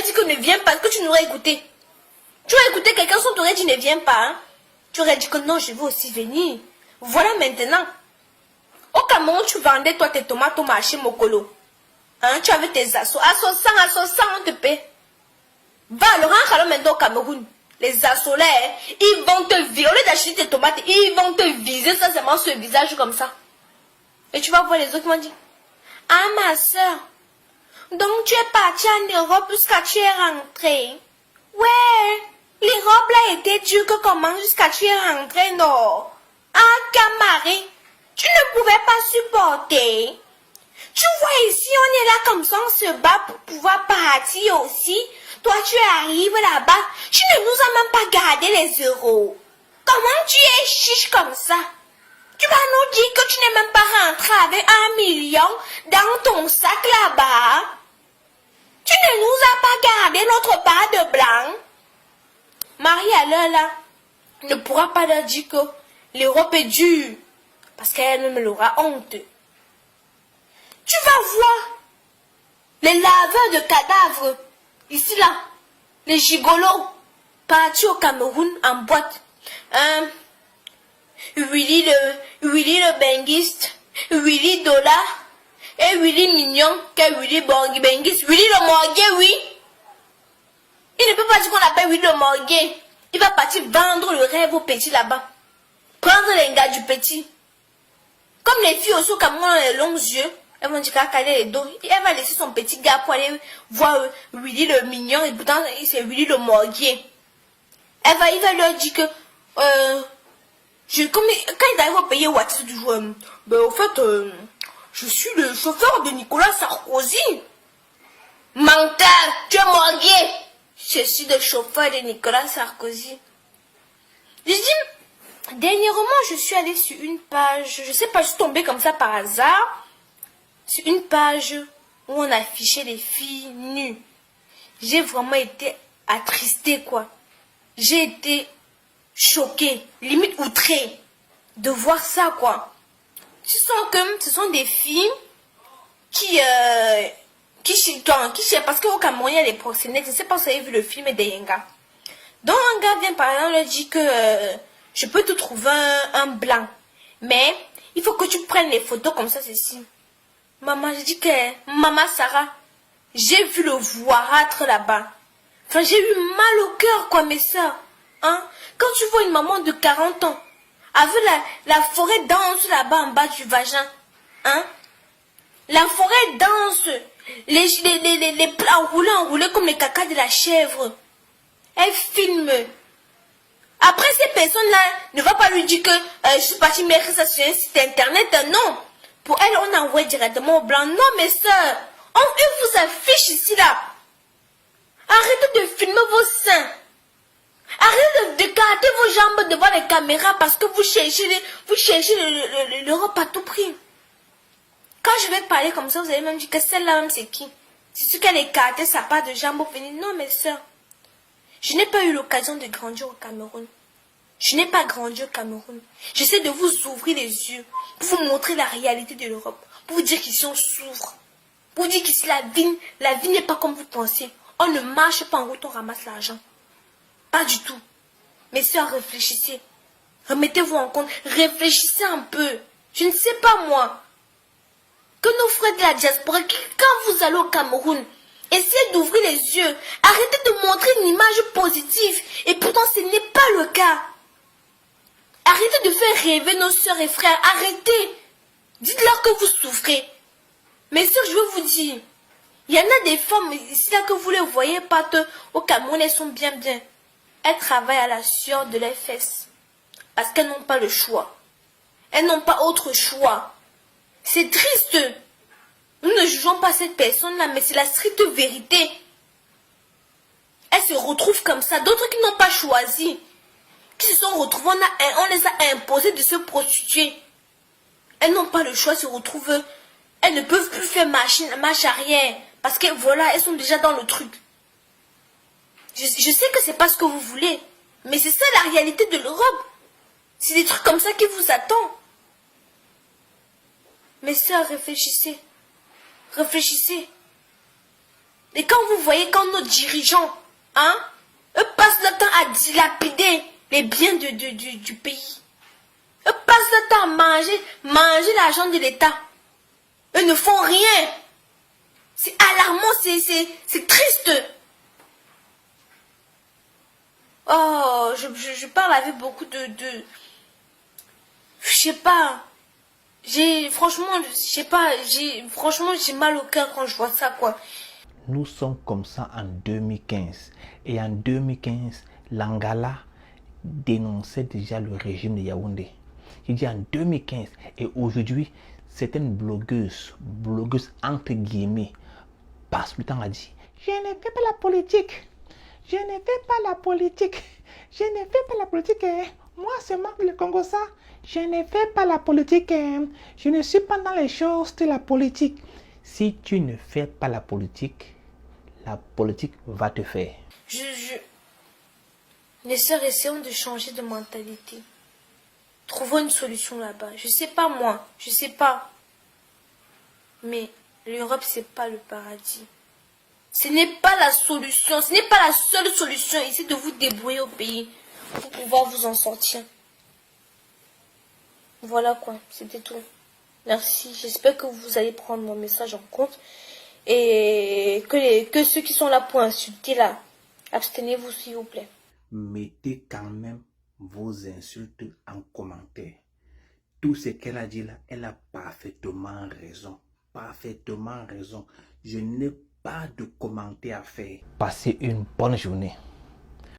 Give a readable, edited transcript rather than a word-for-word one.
t'aurais dit que ne viens pas, que tu n'aurais écouté. Tu aurais écouté quelqu'un, si on t'aurait dit ne viens pas. Hein? Tu aurais dit que non, je veux aussi venir. Voilà maintenant. Au Cameroun, tu vendais toi tes tomates au marché Mokolo. Hein? Tu avais tes assos. Assos 100, on te paie. Va, alors maintenant au Cameroun. Les assos là, hein, ils vont te viser. Au lieu d'acheter tes tomates, ils vont te viser sincèrement sur le visage comme ça. Et tu vas voir les autres qui vont dire, ah ma soeur, donc tu es partie en Europe jusqu'à tu es rentrée. Ouais, l'Europe là était dure que comment jusqu'à tu es rentrée, non. Ah, Camari, tu ne pouvais pas supporter. Tu vois ici, on est là comme ça, on se bat pour pouvoir partir aussi. Toi, tu arrives là-bas, tu ne nous as même pas gardé les euros. Comment tu es chiche comme ça? Tu vas nous dire que tu n'es même pas rentré avec 1 million dans ton sac là-bas. Tu ne nous as pas gardé notre part de blanc. Marie, alors là, ne pourra pas leur dire que l'Europe est dure. Parce qu'elle-même aura honte. Tu vas voir les laveurs de cadavres, ici là, les gigolos, partis au Cameroun en boîte. Willy le benguiste, Willy Dollar, et Willy Mignon, qu'est Willy benguiste, Willy le morguet, oui. Il ne peut pas dire qu'on l'appelle Willy le morguet. Il va partir vendre le rêve au petit là-bas. Prendre les gars du petit. Comme les filles aussi au Cameroun ont les longs yeux, elles vont dire qu'à caler les dos. Et elle va laisser son petit gars pour aller voir Willy le mignon et pourtant c'est Willy le morguet. Il va leur dire que quand il arrive à payer Watts du jour, au fait, je suis le chauffeur de Nicolas Sarkozy. Menteur, tu es morguet. Je suis le chauffeur de Nicolas Sarkozy. Je dis, dernièrement, je suis allée sur une page, je sais pas, je suis tombée comme ça par hasard, sur une page où on affichait les filles nues. J'ai vraiment été attristée, quoi. J'ai été choquée, limite outrée de voir ça, quoi. Tu sens que ce sont des filles qui parce qu'au Cameroun, il y a les proxénètes. Je ne sais pas si vous avez vu le film de Yenga. Donc, un gars vient par exemple, lui dit que je peux te trouver un blanc. Mais, il faut que tu prennes les photos comme ça, ceci. Maman, je dis que, maman Sarah, j'ai vu le voirâtre là-bas. Enfin, j'ai eu mal au cœur, quoi, mes soeurs. Hein? Quand tu vois une maman de 40 ans, avec la forêt dense là-bas en bas du vagin, hein? La forêt dense, les plats enroulés comme les caca de la chèvre. Elle filme. Après, ces personnes-là ne va pas lui dire que je suis partie mettre ça sur un site internet. Non. Pour elle, on envoie directement au blanc. Non, mes soeurs, on vous affiche ici, là. Arrêtez de filmer vos seins. Arrêtez de garder vos jambes devant les caméras parce que vous cherchez l'Europe à tout prix. Quand je vais parler comme ça, vous allez même dire que celle-là même c'est qui? C'est sûr qu'elle écartait sa part de jambes pour venir. Non, mes soeurs. Je n'ai pas eu l'occasion de grandir au Cameroun. Je n'ai pas grandi au Cameroun. J'essaie de vous ouvrir les yeux pour vous montrer la réalité de l'Europe. Pour vous dire qu'ici on souffre. Pour vous dire qu'ici la vie n'est pas comme vous pensez. On ne marche pas en route, on ramasse l'argent. Pas du tout. Mes soeurs, réfléchissez. Remettez-vous en compte. Réfléchissez un peu. Je ne sais pas moi. Que nos frères de la diaspora, quand vous allez au Cameroun, essayez d'ouvrir les yeux. Arrêtez de montrer une image positive. Et pourtant, ce n'est pas le cas. Arrêtez de faire rêver nos soeurs et frères. Arrêtez. Dites-leur que vous souffrez. Mais sûr, je veux vous dire, il y en a des femmes ici là que vous ne les voyez pas au Cameroun, elles sont bien. Elles travaillent à la sueur de leurs fesses. Parce qu'elles n'ont pas le choix. Elles n'ont pas autre choix. C'est triste. Nous ne jugeons pas cette personne-là, mais c'est la stricte vérité. Elles se retrouvent comme ça. D'autres qui n'ont pas choisi, qui se sont retrouvées, on les a imposés de se prostituer. Elles n'ont pas le choix, elles se retrouvent. Elles ne peuvent plus faire marche arrière. Parce que voilà, elles sont déjà dans le truc. Je sais que c'est pas ce que vous voulez. Mais c'est ça la réalité de l'Europe. C'est des trucs comme ça qui vous attendent. Mes sœurs, réfléchissez. Réfléchissez. Et quand vous voyez quand nos dirigeants, hein, eux passent le temps à dilapider les biens du pays. Eux passent le temps à manger l'argent de l'État. Eux ne font rien. C'est alarmant, c'est triste. Oh, je parle avec beaucoup de... Je sais pas. Franchement, j'ai mal au cœur quand je vois ça, quoi. Nous sommes comme ça en 2015. Et en 2015, l'Angala dénonçait déjà le régime de Yaoundé. J'ai dit en 2015. Et aujourd'hui, certaines blogueuses entre guillemets, passent le temps à dire, je ne fais pas la politique. Je ne fais pas la politique. Je ne fais pas la politique. Moi, c'est Marc le Congo ça. Je ne fais pas la politique. Je ne suis pas dans les choses de la politique. Si tu ne fais pas la politique va te faire. Les sœurs, essayons de changer de mentalité. Trouvons une solution là-bas. Je sais pas moi, je sais pas. Mais l'Europe, c'est pas le paradis. Ce n'est pas la solution, ce n'est pas la seule solution. Essayez de vous débrouiller au pays pour pouvoir vous en sortir. Voilà quoi, c'était tout. Merci, j'espère que vous allez prendre mon message en compte. Et que ceux qui sont là pour insulter là, abstenez-vous s'il vous plaît. Mettez quand même vos insultes en commentaire. Tout ce qu'elle a dit là, elle a parfaitement raison. Parfaitement raison. Je n'ai pas de commentaire à faire. Passez une bonne journée.